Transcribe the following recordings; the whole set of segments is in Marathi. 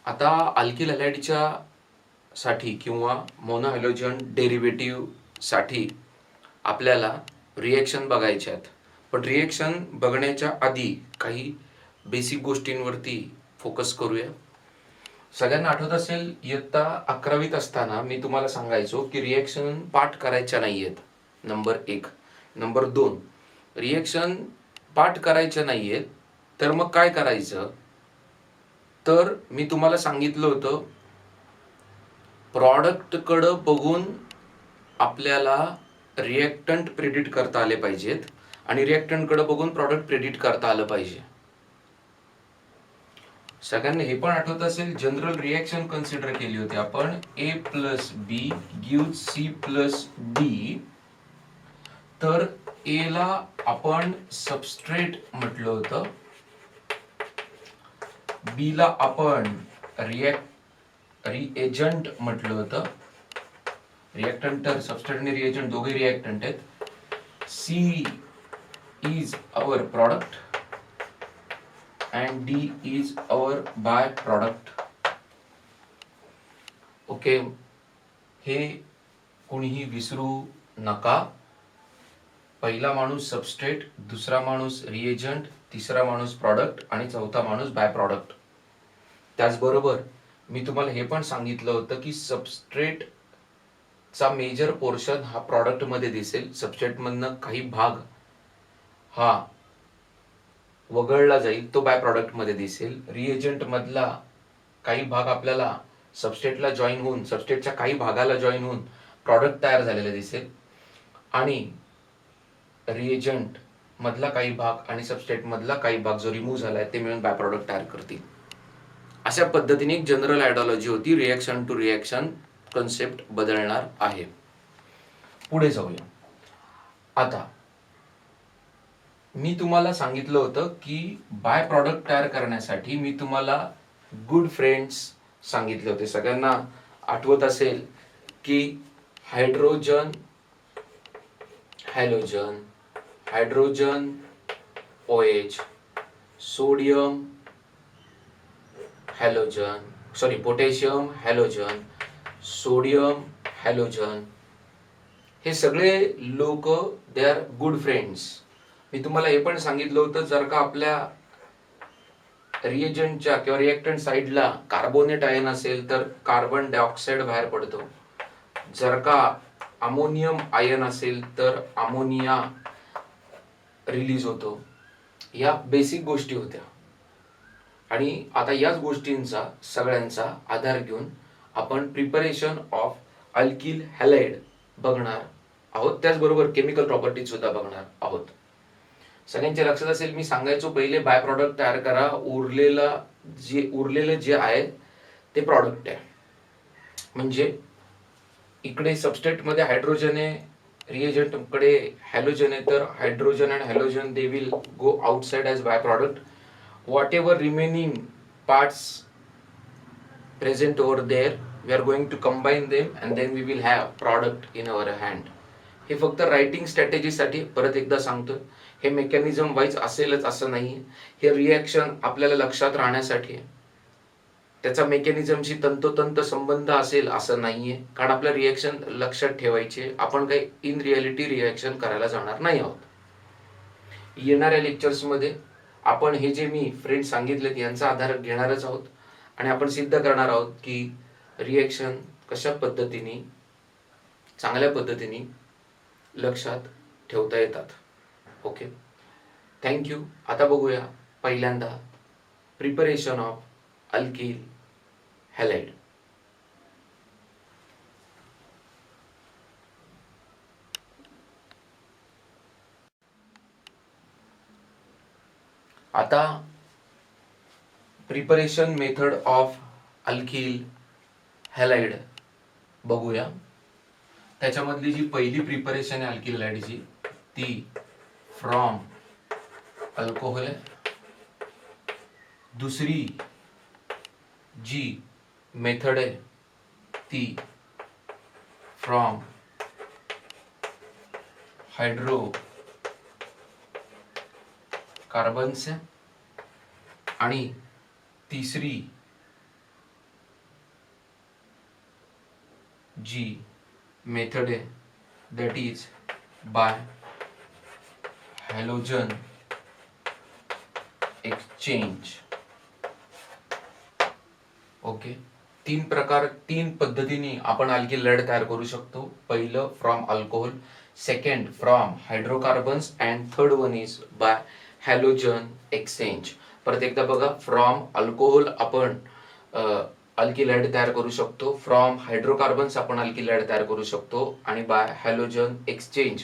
आता अल्किल हॅलाइडच्या साठी किंवा मोनोहॅलोजन डेरिव्हेटिव्ह साठी आपल्याला रिएक्शन बघायचे आहेत. पण रिएक्शन बघण्याच्या आधी काही बेसिक गोष्टींवरती फोकस करूया. सगळ्यांना आठवत असेल इयत्ता 11वीत असताना मी तुम्हाला सांगायचो की रिएक्शन पाठ करायच्या नाहीयेत. नंबर 1. नंबर 2, रिएक्शन पाठ करायच्या नाहीयेत तर मग काय करायचं, तर मी तुम्हाला सांगितलं होतं प्रॉडक्टकडं बघून आपल्याला रिएक्टंट प्रेडिक्ट करता आले पाहिजेत आणि रिएक्टंटकडे बघून प्रॉडक्ट प्रेडिक्ट करता आलं पाहिजे. सगळ्यांना हे पण आठवत असेल जनरल रिएक्शन कन्सिडर केली होती आपण. A plus B give C plus D. तर A ला आपण सबस्ट्रेट म्हटलं होतं, B ला आपण रिएजंट म्हटलं होतं. रिएक्टंट तर सबस्ट्रेट आणि रिएजंट दोघे रिएक्टंट आहेत. C is our product and D is our byproduct. Okay, हे कोणीही विसरू नका. पहिला माणूस सबस्ट्रेट, दुसरा माणूस रिएजंट, तिसरा माणूस प्रॉडक्ट आणि चौथा माणूस बाय प्रॉडक्ट. त्याचबरोबर मी तुम्हाला हे पण सांगितलं होतं की सबस्ट्रेटचा मेजर पोर्शन हा प्रॉडक्ट मध्ये दिसेल. सबस्ट्रेटमधनं काही भाग हा वगळला जाईल, तो बाय प्रॉडक्ट मध्ये दिसेल. रिएजंट मधला काही भाग आपल्याला सबस्ट्रेटला जॉईन होऊन, सबस्ट्रेटच्या काही भागाला जॉईन होऊन प्रॉडक्ट तयार झालेला दिसेल. आणि रिएजंट मधला काही भाग आणि सबस्ट्रेट मधला काही भाग जो रिमूव्ह झालाय ते मिळून बाय प्रॉडक्ट तयार करतील. अशा पद्धतीने एक जनरल आयडियोलॉजी होती. रिएक्शन टू रिएक्शन कन्सेप्ट बदलणार आहे. पुढे जाऊया. आता मी तुम्हाला सांगितलं होतं की बाय प्रॉडक्ट तयार करण्यासाठी मी तुम्हाला गुड फ्रेंड्स सांगितले होते. सगळ्यांना आठवत असेल की hydrogen halogen, hydrogen OH, sodium halogen, potassium halogen, sodium halogen, हे सगळे लोक दे आर गुड फ्रेंड्स. मी तुम्हाला हे पण सांगितलं होतं जर का आपल्या रिएजंटच्या किंवा रिएक्टंट साइडला कार्बोनेट आयन असेल तर कार्बन डायऑक्साईड बाहेर पडतो. जर का अमोनियम आयन असेल तर अमोनिया रिलीज होतो. या बेसिक गोष्टी होत्या आणि आता याच गोष्टींचा सगळ्यांचा आधार घेऊन आपण प्रिपरेशन ऑफ अल्किल हॅलाइड बघणार आहोत. त्याचबरोबर केमिकल प्रॉपर्टीज सुद्धा बघणार आहोत. सगळ्यांच्या लक्षात असेल मी सांगायचो पहिले बाय प्रॉडक्ट तयार करा, उरलेलं जे आहे ते प्रॉडक्ट आहे. म्हणजे इकडे सबस्ट्रेट मध्ये हायड्रोजन आहे, रिएजंट कडे हॅलोजन आहे, तर hydrogen and halogen they will go outside as bye product. whatever remaining parts present over there we are going to combine them and then we will have product in our hand. हे फक्त रायटिंग स्ट्रॅटेजी साठी परत एकदा सांगतो, हे मेकॅनिझम वाईज असेलच असं नाही. हे रिएक्शन आपल्याला लक्षात राहण्यासाठी आहे. त्याचा मेकॅनिझमशी तंतोतंत संबंध असेल असं नाहीये, कारण आपल्या रिएक्शन लक्षात ठेवायचे. आपण काही इन रियालिटी रिएक्शन करायला जाणार नाही आहोत. येणाऱ्या लेक्चर्स मध्ये आपण हे जे मी फ्रेंड सांगितलेत यांचा आधार घेणारच आहोत आणि आपण सिद्ध करणार आहोत की रिएक्शन कशा पद्धतीने चांगल्या पद्धतीने लक्षात ठेवता येतात. Okay, thank you. आता बघूया पहिल्यांदा प्रिपरेशन ऑफ अल्किल हॅलाइड. आता preparation method of alkyl halide बघूया. त्याच्यामधली जी पहिली प्रिपरेशन आहे अल्किल हॅलाइडची ती फ्रॉम अल्कोहोल आहे. दुसरी जी मेथड आहे ती फ्रॉम हायड्रो कार्बन्स आहे आणि तिसरी जी मेथड आहे that is by halogen exchange. Okay, तीन पद्धतीने आपण अल्किल हॅलाइड तयार करू शकतो. पहिलं from alcohol, second from hydrocarbons and third one is by halogen exchange. परत एकदा बघा, फ्रॉम अल्कोहोल आपण अल्किल हॅलाइड तयार करू शकतो, फ्रॉम हायड्रोकार्बन्स आपण अल्किल हॅलाइड तयार करू शकतो, आणि बाय हॅलोजन एक्सचेंज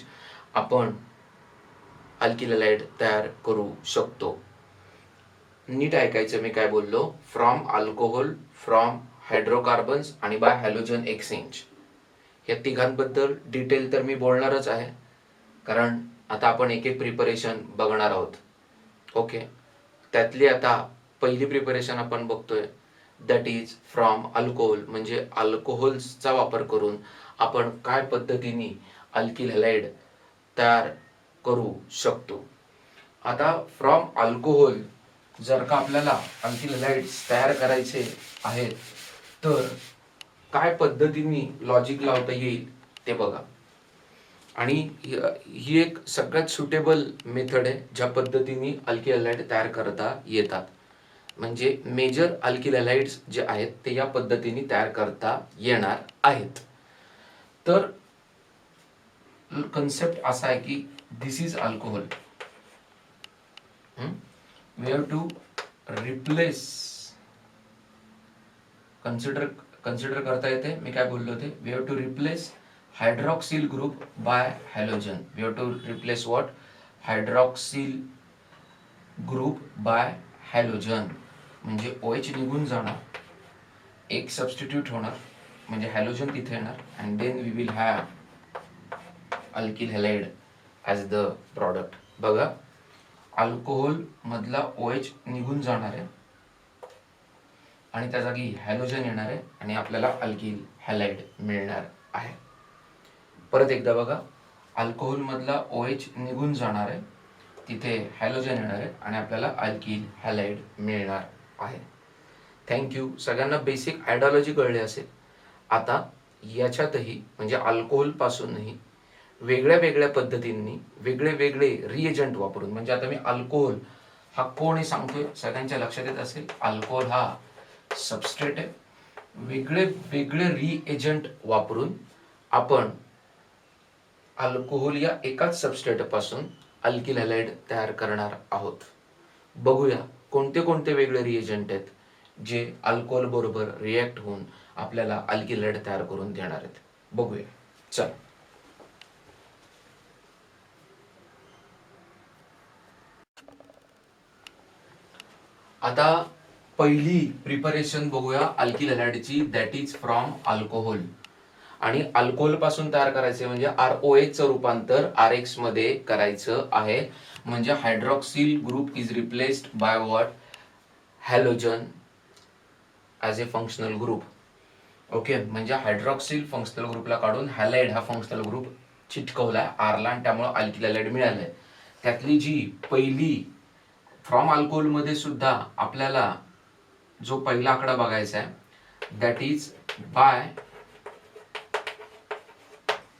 आपण अल्किल हॅलाइड तयार करू शकतो. नीट ऐकायचं मी काय बोललो. फ्रॉम अल्कोहोल, फ्रॉम हायड्रोकार्बन्स आणि बाय हॅलोजन एक्सचेंज. या तिघांबद्दल डिटेल तर मी बोलणारच आहे, कारण आता आपण एक एक प्रिपरेशन बघणार आहोत. ओके, त्यातली आता पहिली प्रिपरेशन आपण बघतोय दॅट इज फ्रॉम अल्कोहोल. म्हणजे अल्कोहोल्सचा वापर करून आपण काय पद्धतीने अल्किल हॅलाइड तयार करू शकतो. आता फ्रॉम अल्कोहोल जर का आपल्याला अल्किल हॅलाइड्स तयार करायचे आहेत तर काय पद्धतीने लॉजिक लावता येईल ते बघा. आणि ही एक सगळ्यात सुटेबल मेथड आहे ज्या पद्धतीने अल्किल हॅलाइड तयार करता येतात. म्हणजे मेजर अल्किल हॅलाइड्स जे आहेत ते या पद्धतीने तयार करता येणार आहेत. तर कन्सेप्ट असा आहे की this is alcohol, we have to replace, consider करता येते. मी काय बोललो होते, we have to replace hydroxyl group by halogen. We have to replace what? Hydroxyl group by halogen. म्हणजे OH निघून जाणार, एक सबस्टिट्यूट होणार, म्हणजे हॅलोजन तिथे येणार, and then we will have alkyl halide as the product. बघा, अल्कोहोल मधला OH निघून जाणार आहे आणि त्या जागी हॅलोजन येणार आहे आणि आपल्याला अल्किल हॅलाइड मिळणार आहे. परत एकदा बघा, अल्कोहोल मधला OH निघून जाणार आहे, तिथे हॅलोजन येणार आहे आणि आपल्याला अल्किल हॅलाइड मिळणार आहे. थँक्यू. सगळ्यांना बेसिक आयडियोलॉजी कळली असेल. आता याच्यातही म्हणजे अल्कोहोल पासूनही वेगळ्या वेगळ्या पद्धतींनी वेगळे वेगळे रिएजंट वापरून, म्हणजे आता मी अल्कोहोल हा कोण सांगतोय सगळ्यांच्या लक्षात येत असेल. अल्कोहोल हा सबस्ट्रेट आहे. वेगळे वेगळे रिएजंट वापरून आपण अल्कोहोल या एकाच सबस्ट्रेट पासून अल्किल हॅलाइड तयार करणार आहोत. बघूया कोणते कोणते वेगळे रिएजंट आहेत जे अल्कोहोल बरोबर रिॲक्ट होऊन आपल्याला अल्किल हॅलाइड तयार करून देणार आहेत. बघूया, चल. आता पहिली प्रिपरेशन बघूया अल्किल हॅलाइडची, दॅट इज फ्रॉम अल्कोहोल. आणि अल्कोहोल पासून तयार करायचे म्हणजे ROH चं रूपांतर RX मध्ये करायचं आहे. म्हणजे hydroxyl group is replaced by what? Halogen as A functional group. Okay, म्हणजे हायड्रॉक्सिल फंक्शनल ग्रुपला काढून हॅलाइड हा फंक्शनल ग्रुप चिटकवलाय Rला आणि त्यामुळे अल्किल हॅलाइड मिळालंय. त्यातली जी पहिली फ्रॉम अल्कोहोल मध्ये सुद्धा आपल्याला जो पहिला आकडा बघायचा आहे that is by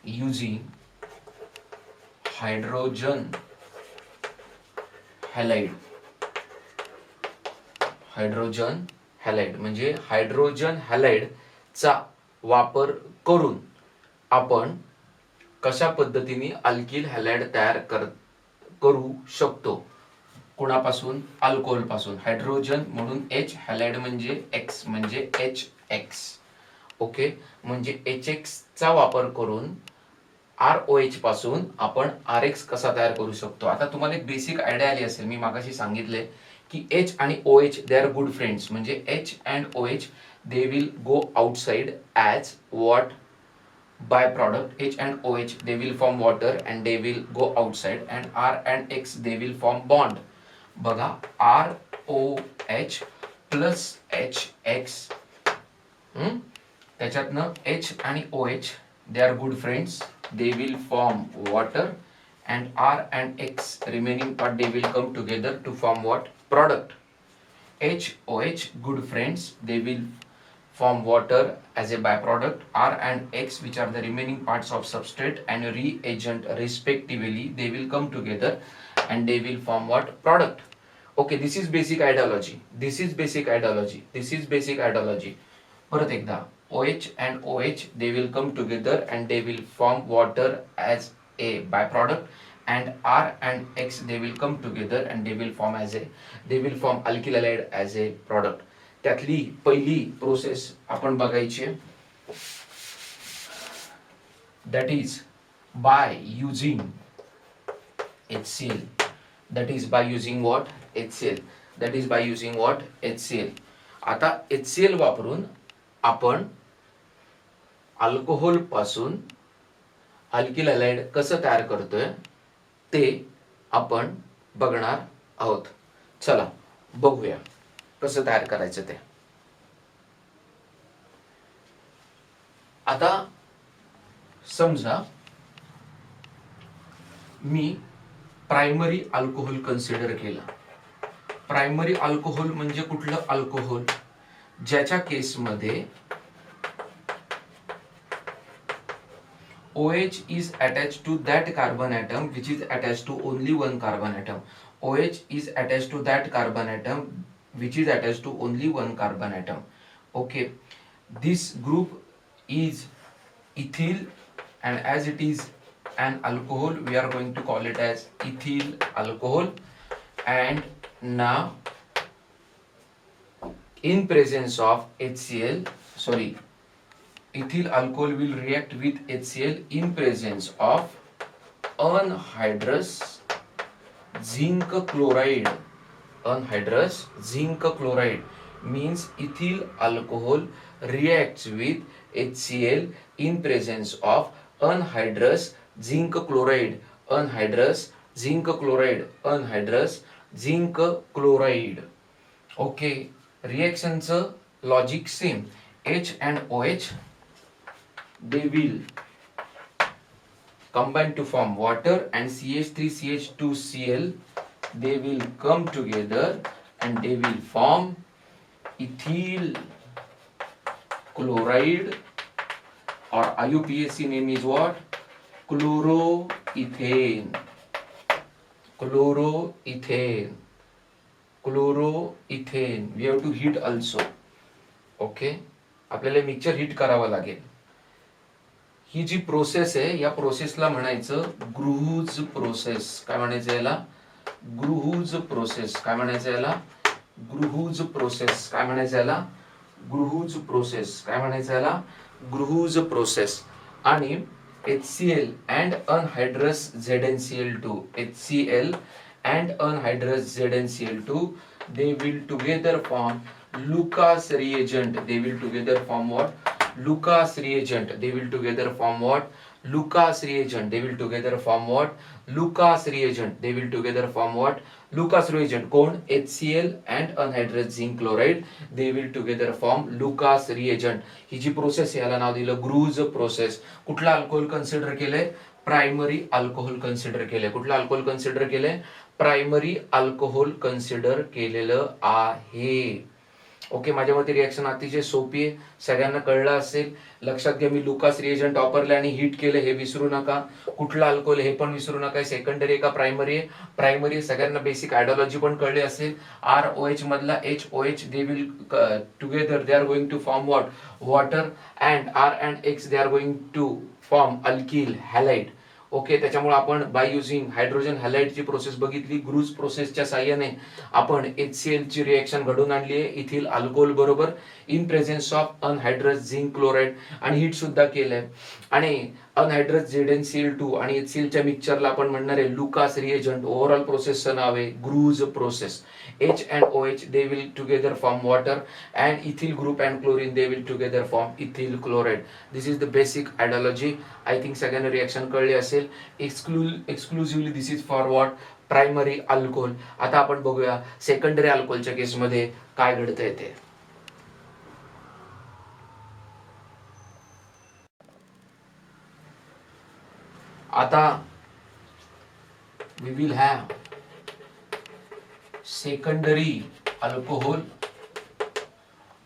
using hydrogen halide. Hydrogen halide म्हणजे हायड्रोजन हॅलाइड चा वापर करून आपण कशा पद्धतीने अल्किल हॅलाइड तयार करू शकतो. कोणापासून? अल्कोहोल पासून. हायड्रोजन म्हणून H, हॅलाइड म्हणजे X म्हणजे HX. ओके, म्हणजे HX चा वापर करून ROH पासून आपण RX कसा तयार करू शकतो. आता तुम्हाला एक बेसिक आयडिया आली असेल. मी मागाशी सांगितले की H आणि OH they are good friends. म्हणजे H and OH they will go outside as what? Bye product. H and OH they will form water and they will go outside, and R and X they will form bond. बघा, ROH प्लस HX, त्याच्यातनं H आणि OH they are good friends, they will form water, and R and X remaining part they will come together to form what? Product. HOH good friends, they will form water as a byproduct. R and X, which are the remaining parts of substrate and reagent respectively, they will come together and they will form what? Product. Okay, this is basic ideology. This is basic ideology. This is basic ideology. परत एकदा, OH and OH, they will come together and they will form water as a byproduct, and R and X, they will come together and they will form alkyl halide as a product. त्यातली पहिली प्रोसेस आपण बघायची आहे, that is by using HCl. That is by using what? HCl. That is by using what? HCl. आता HCl वापरून आपण अल्कोहोल पासून अल्किल हॅलाइड कसं तयार करतोय ते आपण बघणार आहोत. चला बघूया कसं तयार करायचं ते. आता समजा मी प्रायमरी अल्कोहोल कन्सिडर केलं. प्रायमरी अल्कोहोल म्हणजे कुठलं अल्कोहोल? ज्याच्या केसमध्ये OH is attached to that carbon atom which is attached to only one carbon atom. OH is attached to that carbon atom which is attached to only one carbon atom. Okay, this group is ethyl, and as it is an alcohol, we are going to call it as ethyl alcohol. And now in presence of HCl, ethyl alcohol will react with HCl in presence of anhydrous zinc chloride. Anhydrous zinc chloride means ethyl alcohol reacts with HCl in presence of anhydrous zinc chloride. Anhydrous zinc chloride. Anhydrous zinc chloride. Okay, reactionचं logic same. H and OH, they will combine to form water, and CH3CH2Cl, they will come together and they will form ethyl chloride, or IUPAC name is what? Chloroethane. Chloroethane. Chloroethane. We have to heat also. Okay, आपल्याला मिक्सचर हीट करावं लागेल. ही जी प्रोसेस आहे या प्रोसेसला म्हणायचं ग्रुहुज प्रोसेस. काय म्हणायचं याला? ग्रुहुज प्रोसेस. काय म्हणायचं याला? ग्रुहुज प्रोसेस. काय म्हणायचं याला? ग्रुहुज प्रोसेस. काय म्हणायचं याला? ग्रुहुज प्रोसेस. आणि HCl and anhydrous ZnCl2, HCl and anhydrous ZnCl2, they will together form Lucas reagent. They will together form what? Lucas reagent. They will together form what? Lucas reagent. They will together form what? Lucas reagent. They will together form what? Lucas reagent. कोण? HCl and anhydrous zinc chloride. They will together form Lucas reagent. He G process याला नाव दिलं ग्रुज प्रोसेस. कुठला अल्कोहोल कन्सिडर केलंय? प्रायमरी अल्कोहोल कन्सिडर केलंय. कुठला अल्कोहोल कन्सिडर केलंय? प्रायमरी अल्कोहोल कन्सिडर केलेलं आहे. ओके, माझ्या मते रिएक्शन अतिशय सोपी आहे, सगळ्यांना कळलं असेल. लक्षात घ्या, मी लुकास रिएजंट वापरले आणि हीट केलं हे विसरू नका. कुठला अल्कोहोल हे पण विसरू नका. सेकंडरी आहे का प्रायमरी आहे? प्रायमरी. सगळ्यांना बेसिक आयडियोलॉजी पण कळली असेल. ROH मधला HOH they will together they are going to form what? Water. And R and X they are going to form alkyl halide. Okay, त्याच्यामुळे आपण बाय युझिंग हायड्रोजन हॅलाइडची प्रोसेस बघितली. ग्रुज प्रोसेसच्या साह्याने आपण HCl ची रिएक्शन घडून आणली आहे इथिल अल्कोहोल बरोबर in presence of anhydrous zinc chloride, आणि हीट सुद्धा केलंय. आणि अनहायड्रस ZnCl2 आणि HCl च्या मिक्सचरला आपण म्हणणार आहे लुकास रिएजंट. ओव्हरऑल प्रोसेसचं नाव आहे ग्रुज process. H and OH they will together form water, and ethyl group and chlorine they will together form ethyl chloride. This is the basic ideology. I think सगळ्यांना रिएक्शन कळली असेल. Exclusively this is for what? Primary alcohol. आता आपण बघूया सेकंडरी अल्कोहोलच्या केसमध्ये काय घडतंय ते. आता we will have secondary alcohol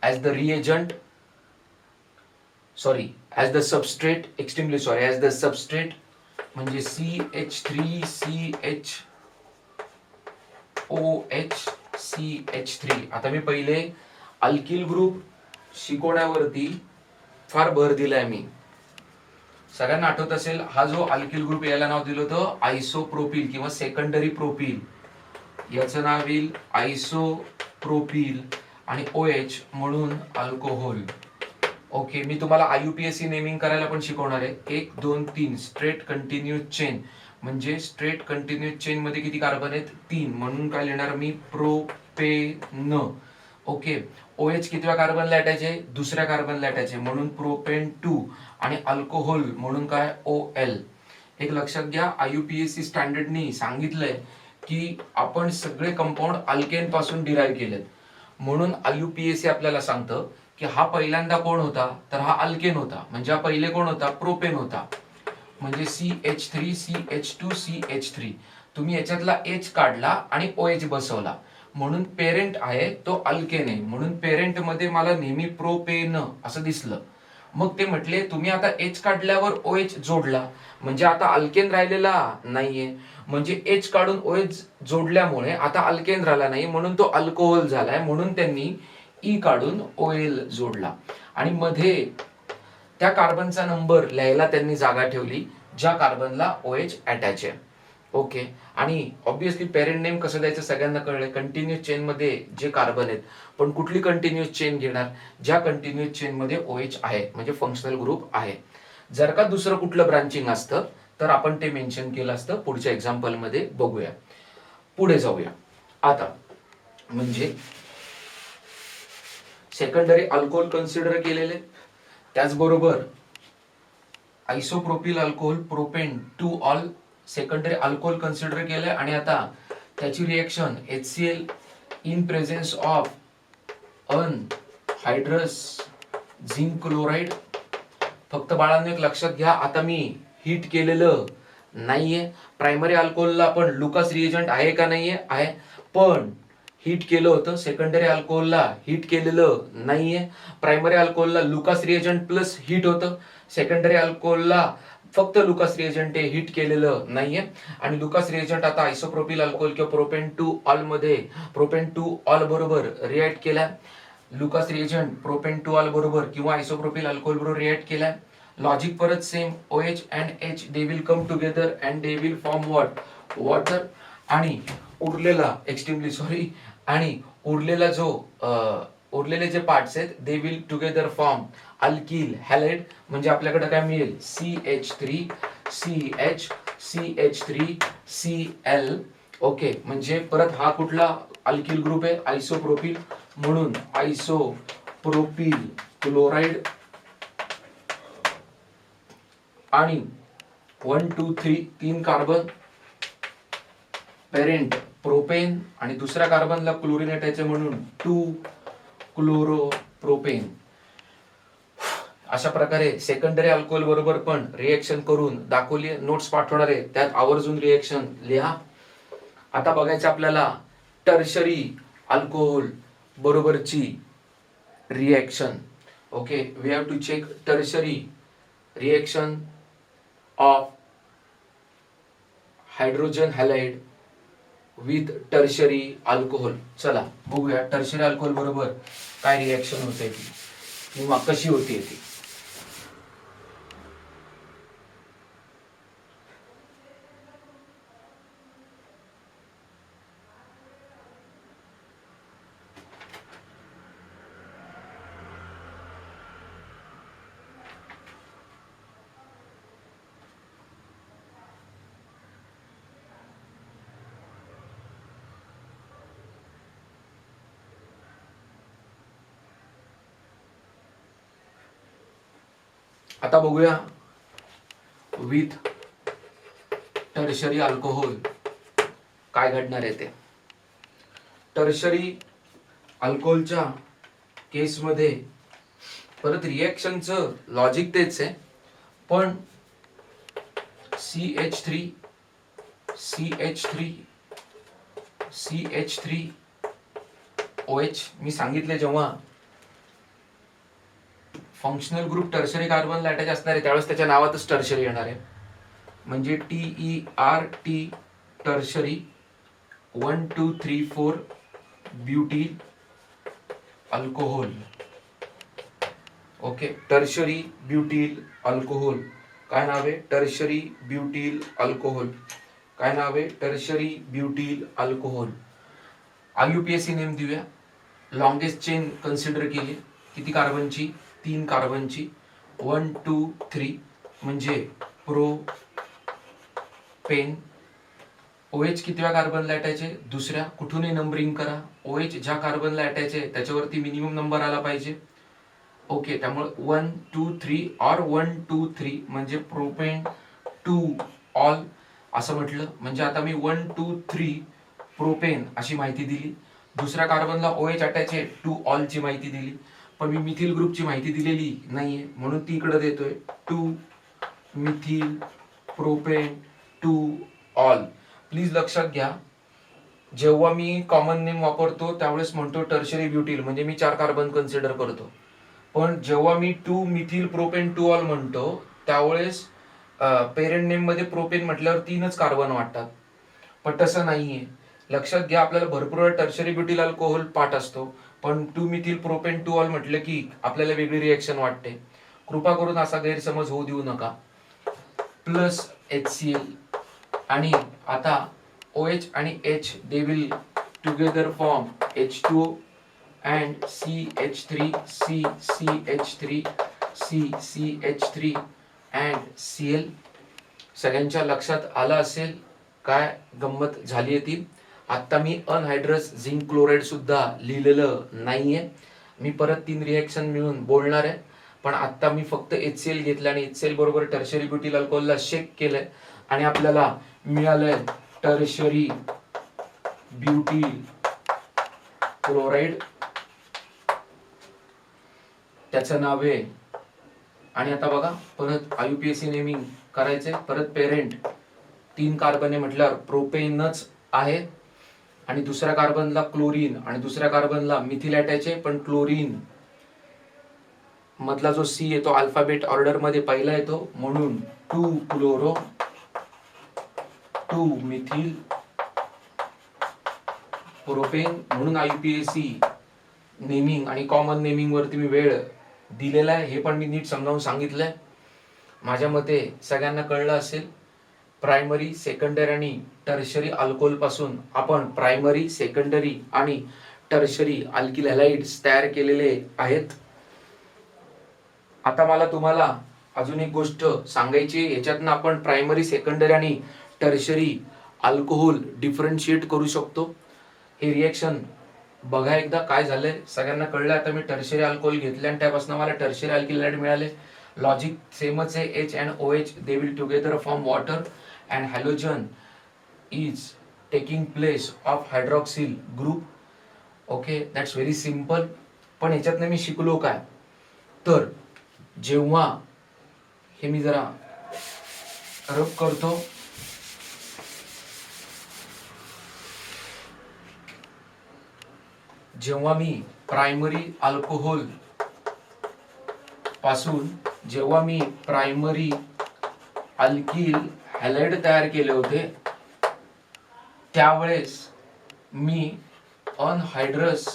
as the reagent sorry as the substrate, extremely sorry, as the substrate म्हणजे CH3CHOH आता मी पहिले अल्किल ग्रुप शिकवण्यावरती फार भर दिलाय मी. सगळ्यांना आठवत असेल हा जो अल्किल ग्रुप याला नाव दिलं होतं आयसोप्रोपिल किंवा सेकंडरी प्रोपिल. याचं नाव येईल आयसोप्रोपिल आणि OH म्हणून अल्कोहोल. ओके, मी तुम्हाला IUPAC नेमिंग करायला पण शिकवणार आहे. 1 2 3 स्ट्रेट कंटिन्यूअस चेन म्हणजे स्ट्रेट कंटिन्यूअस चेन मध्ये किती कार्बन आहेत 3 म्हणून काय लिहिणार मी प्रोपेन. ओके, OH कितव्या कार्बनला अटॅच आहे दुसऱ्या कार्बनला अटॅच आहे म्हणून प्रोपेन 2 आणि अल्कोहोल म्हणून काय OL. एक लक्षात घ्या IUPAC स्टँडर्डनी सांगितलंय की आपण सगळे कंपाऊंड अल्केन पासून डिराईव्ह केलेत म्हणून IUPAC आपल्याला सांगतं की हा पहिल्यांदा कोण होता तर हा अल्केन होता म्हणजे हा पहिले कोण होता प्रोपेन होता म्हणजे CH3 CH2 CH3. तुम्ही याच्यातला H काढला आणि OH बसवला म्हणून पेरेंट आहे तो अल्केन आहे म्हणून पेरेंट मध्ये मला नेहमी प्रोपेन असं दिसलं. मग ते म्हटले तुम्ही आता H काढल्यावर OH जोडला म्हणजे आता अल्केन राहिलेला नाहीये म्हणजे H काढून OH जोडल्यामुळे आता अल्केन राहिला नाही म्हणून तो अल्कोहोल झालाय म्हणून त्यांनी E काढून OL जोडला आणि मध्ये त्या कार्बनचा नंबर लिहायला त्यांनी जागा ठेवली ज्या कार्बनला OH अटॅच आहे. ओके, आणि ऑब्विसली पेरेंट नेम कसं द्यायचं सगळ्यांना कळलंय. कंटिन्यूअस चेन मध्ये जे कार्बन आहेत पण कुठली कंटिन्यूअस चेन घेणार ज्या कंटिन्यूअस चेन मध्ये OH आहे म्हणजे फंक्शनल ग्रुप आहे. जर का दुसरं कुठलं ब्रांचिंग असतं तर आपण ते मेन्शन केलं असतं. पुढच्या एक्झाम्पल मध्ये बघूया. पुढे जाऊया आता. म्हणजे सेकंडरी अल्कोहोल कन्सिडर केलेले त्याचबरोबर isopropyl alcohol propane 2 ol secondary alcohol consider केले आणि आता त्याची reaction HCl in presence of anhydrous zinc chloride. फक्त बाळांनो एक लक्षात घ्या आता मी हीट केलेलं नाहीये. प्रायमरी अल्कोहोलला पण लुकास रिएजंट आहे का नाहीये आहे पण हीट केलं होतं. सेकंडरी अल्कोहोलला हीट केलेलं नाहीये. प्रायमरी अल्कोहोलला लुकास रिएजंट प्लस हीट होतं. सेकंडरी अल्कोहोलला फक्त लुकास रिएजंट हे हीट केलेलं नाहीये आणि लुकास रिएजंट आता आयसोप्रोपिल अल्कोहोल किंवा प्रोपेन 2 ऑल मध्ये प्रोपेन 2 ऑल बरोबर रिएक्ट केला. लुकास रिएजंट प्रोपेन 2 ऑल बरोबर किंवा आयसोप्रोपिल अल्कोहोल बरोबर रिएक्ट केला. लॉजिक परत same OH and H they will come together and they will form what water आणि उरलेला एक्स्ट्रीमली सॉरी आणि उरलेले जे पार्ट्स आहेत दे will together form alkyl halide म्हणजे आपल्याकडे काय मिळेल CH3 CH CH3 Cl. Okay, म्हणजे परत हा कुठला अल्किल ग्रुप आहे आयसोप्रोपिल म्हणून आयसोप्रोपिल क्लोराइड आणि 1 2 3 3 कार्बन पेरेंट प्रोपेन आणि दुसऱ्या कार्बनला क्लोरीन अटॅच म्हणून 2 क्लोरोप्रोपेन. अशा प्रकारे सेकंडरी अल्कोहोल बरोबर पण रिएक्शन करून दाखवली. नोट्स पाठवणार आहे त्यात आवर्जून रिएक्शन लिहा. आता बघायचं आपल्याला टर्शरी अल्कोहोल बरोबरची reaction. Okay, we have to check tertiary reaction of hydrogen halide with tertiary alcohol. चला बघूया टर्शरी अल्कोहोल बरोबर काय रिएक्शन होते ती किंवा कशी होती ती. आता बघूया विथ टर्शरी अल्कोहोल काय घडणार आहे ते. टर्शरी अल्कोहोलच्या केसमध्ये परत रिएक्शनचं लॉजिक तेच आहे पण CH3 CH3 CH3 OH मी सांगितले जेव्हा फंक्शनल ग्रुप टर्शरी कार्बनला अटॅच असणार आहे त्यावेळेस त्याच्या नावातच टर्शरी येणार आहे. म्हणजे TERT tertiary 1 2 3 4 butyl alcohol. Okay, tertiary butyl alcohol काय नाव आहे? Tertiary butyl alcohol. काय नाव आहे? Tertiary butyl alcohol. IUPAC name देऊया. लॉंगेस्ट चेन कन्सिडर केली, किती कार्बनची? 3 कार्बनची. 1 2 3 म्हणजे प्रोपेन. OH कितव्या कार्बनला अटॅच आहे? दुसऱ्या. कुठूनही नंबरिंग करा. OH ज्या कार्बनला अटॅच आहे त्याच्यावरती मिनिमम नंबर आला पाहिजे. ओके, त्यामुळे 1 2 3 और 1 2 3 म्हणजे प्रोपेन 2 ऑल असं म्हटलं. म्हणजे आता मी 1 2 3 प्रोपेन अशी माहिती दिली. दुसऱ्या कार्बनला OH अटॅच आहे 2 ऑल ची माहिती दिली. पण मी मिथिल ग्रुपची माहिती दिलेली नाहीये म्हणून ती इकडे देतोय 2 मिथिल प्रोपेन 2 ऑल. प्लीज लक्षात घ्या, जेव्हा मी कॉमन नेम वापरतो त्यावेळेस म्हणतो टर्शरी ब्युटील म्हणजे मी 4 कार्बन कन्सिडर करतो. पण जेव्हा मी 2 मिथिल प्रोपेन 2 ऑल म्हणतो त्यावेळेस पेरेंट नेम मध्ये प्रोपेन म्हटल्यावर 3च कार्बन वाटतात. पण तसं नाहीये. लक्षात घ्या, आपल्याला भरपूर टर्शरी ब्युटील अल्कोहोल पाठ असतो पण 2 मिथिल प्रोपेन 2 ऑल म्हटलं की आपल्याला वेगळी रिएक्शन वाटते. कृपा करून असा गैरसमज होऊ देऊ नका. प्लस HCl आणि आता OH आणि H they will together form H2O and CH3 CCH3 CCH3 and Cl. सगळ्यांच्या लक्षात आलं असेल काय गंमत झाली आहे ती. आता मी अनहायड्रस झिंक क्लोराईड सुद्धा लिहिलेलं नाहीये. मी परत 3 रिएक्शन मिळून बोलणार आहे. पण आता मी फक्त HCl घेतलं आणि HCl बरोबर टर्शरी ब्युटील अल्कोहोलला शेक केलंय आणि आपल्याला मिळालंय टर्शरी ब्युटील क्लोराईड. त्याचं नाव आहे. आणि आता बघा परत IUPAC नेमिंग करायचंय. परत पेरेंट 3 कार्बन आहे म्हटल्यावर प्रोपेनच आहे आणि दुसऱ्या कार्बनला क्लोरीन आणि दुसऱ्या कार्बनला मिथिल अटॅच आहे. पण क्लोरीन मधला जो C येतो अल्फाबेट ऑर्डर मध्ये पहिला येतो म्हणून 2 क्लोरो 2 मिथिल प्रोपेन. म्हणून IUPAC नेमिंग आणि कॉमन नेमिंग वरती मी वेळ दिलेला आहे. हे पण मी नीट समजावून सांगितलंय. माझ्या मते सगळ्यांना कळलं असेल. प्रायमरी सेकंडरी आणि टर्शरी अल्कोहोल पासून आपण प्रायमरी सेकंडरी आणि टर्शरी अल्किल हॅलाइड्स तयार केलेले आहेत. आता मला तुम्हाला अजून एक गोष्ट सांगायची. याच्यातनं आपण प्रायमरी सेकंडरी आणि टर्शरी अल्कोहोल डिफरन्शिएट करू शकतो. हे रिएक्शन बघा एकदा काय झालंय. सगळ्यांना कळलं. आता मी टर्शरी अल्कोहोल घेतले आणि त्यापासून मला टर्शरी अल्किल हॅलाइड मिळाले. लॉजिक सेमच आहे. H and OH they will together form water and halogen is taking place of hydroxyl group. Okay, that's very simple. पण ह्याच्यातनं मी शिकलो काय तर जेव्हा हे मी जरा रब करतो जेव्हा मी प्रायमरी अल्कोहोल पासून जेव्हा मी प्रायमरी अल्किल हॅलाइड तयार केले होते त्यावेळेस मी अनहायड्रस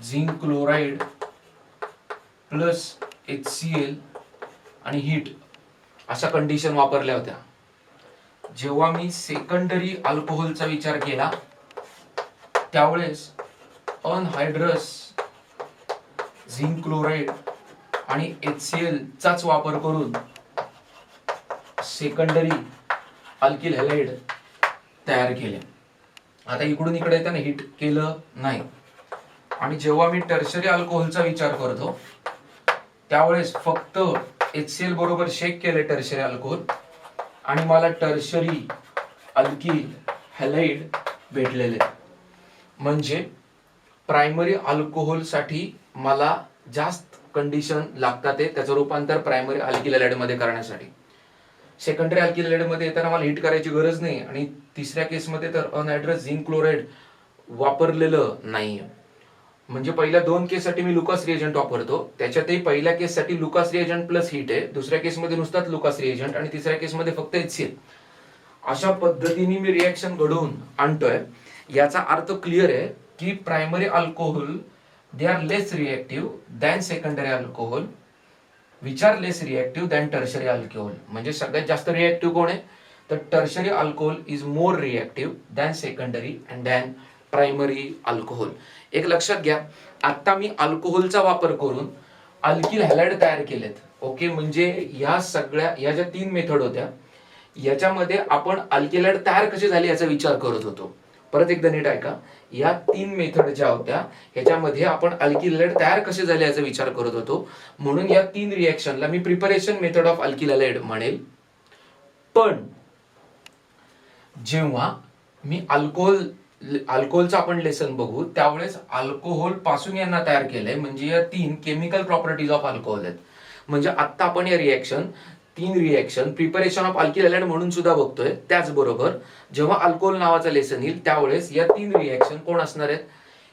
झिंक क्लोराईड प्लस HCl आणि हीट अशा कंडिशन वापरल्या होत्या. जेव्हा मी सेकंडरी अल्कोहोलचा विचार केला त्यावेळेस अनहायड्रस झिंक क्लोराईड आणि HCl चाच वापर करून सेकंडरी अल्किल हॅलाइड तयार केले. आता इकडून इकडे येताना हिट केलं नाही. आणि जेव्हा मी टर्शरी अल्कोहोलचा विचार करतो त्यावेळेस फक्त HCl बरोबर शेक केले टर्शरी अल्कोहोल आणि मला टर्शरी अल्किल हॅलाइड भेटलेले. म्हणजे प्रायमरी अल्कोहोल साठी मला जास्त कंडिशन लागतात त्याचं रूपांतर प्रायमरी अल्किल हॅलाइड मध्ये करण्यासाठी. सेकंडरी अल्किल हॅलाइड मध्ये येताना मला हिट करायची गरज नाही आणि तिसऱ्या केस मध्ये तर अनहायड्रस झिंक क्लोराईड वापरलेलं नाहीये. म्हणजे पहिल्या 2 केससाठी मी लुकास रिएजंट वापरतो, त्याच्यातही पहिल्या केससाठी लुकास रिएजंट प्लस हीट आहे, दुसऱ्या केसमध्ये नुसताच लुकास रिएजंट आणि तिसऱ्या केसमध्ये फक्त HCl. अशा पद्धतीने मी रिएक्शन घडवून आणतोय. याचा अर्थ क्लिअर आहे की primary alcohol they are less reactive than secondary alcohol which are less reactive than tertiary alcohol. म्हणजे सगळ्यात जास्त रिएक्टिव्ह कोण आहे, तर tertiary alcohol is more reactive than secondary and then primary alcohol. एक लक्षात घ्या, आता मी अल्कोहोलचा वापर करून अल्किल हॅलाइड तयार केलेत. ओके, म्हणजे या सगळ्या या ज्या 3 मेथड होत्या याच्यामध्ये आपण अल्किल हॅलाइड तयार कसे झाले याचा विचार करत होतो. परत एकदा नीट ऐका, या 3 मेथड ज्या होत्या ह्याच्यामध्ये आपण अल्किल हॅलाइड तयार कसे झाले याचा विचार करत होतो. म्हणून या 3 रिएक्शनला मी preparation method of alkyl halide म्हणेल. पण जेव्हा मी अल्कोहोलचं आपण लेसन बघू त्यावेळेस अल्कोहोल पासून यांना तयार केलंय, म्हणजे या 3 केमिकल प्रॉपर्टीज ऑफ अल्कोहोल आहेत. म्हणजे आता आपण या 3 reaction preparation of alkyl halide म्हणून सुद्धा बघतोय. त्याचबरोबर जेव्हा अल्कोहोल नावाचं लेसन येईल त्यावेळेस या 3 रिएक्शन कोण असणार आहेत,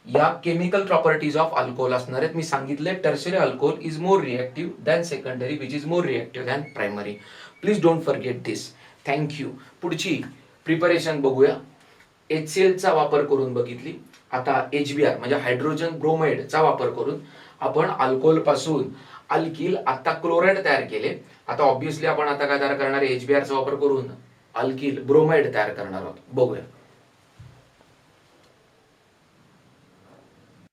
या केमिकल प्रॉपर्टीज ऑफ अल्कोहोल असणार आहेत. मी सांगितले tertiary alcohol is more reactive than secondary which is more reactive than primary. Please don't forget this. Thank you. पुढची प्रिपरेशन बघूया. HCl चा वापर करून बघितली. आता HBr म्हणजे हायड्रोजन ब्रोमाइडचा वापर करून आपण अल्कोहोल पासून अल्किल आता क्लोराइड तयार केले. आता ऑब्विसली आपण आता काय तयार करणार आहे, HBr चा वापर करून अल्किल ब्रोमाइड तयार करणार आहोत. बघूया.